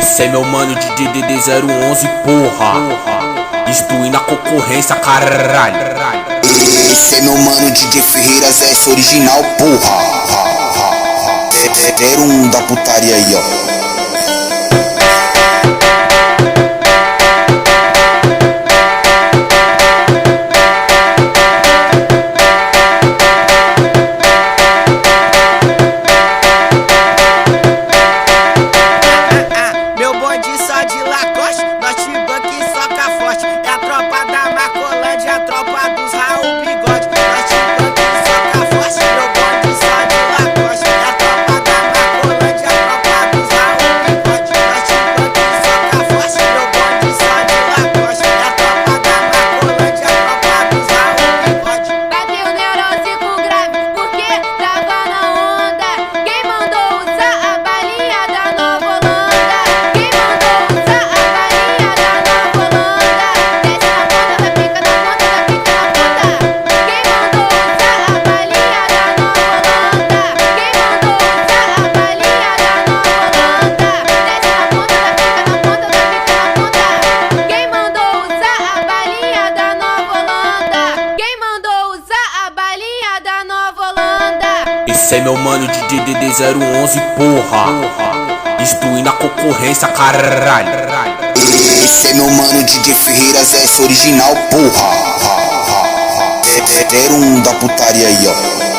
Esse é meu mano de DDD011, porra. Destruindo a concorrência, caralho. Esse é meu mano DJ Ferreiras, esse original, porra. 01 da putaria aí, ó. Esse é meu mano de DDD011, porra. Destruindo a concorrência, caralho. Esse é meu mano DJ Ferreiras, esse original, porra. 01 da putaria aí, ó.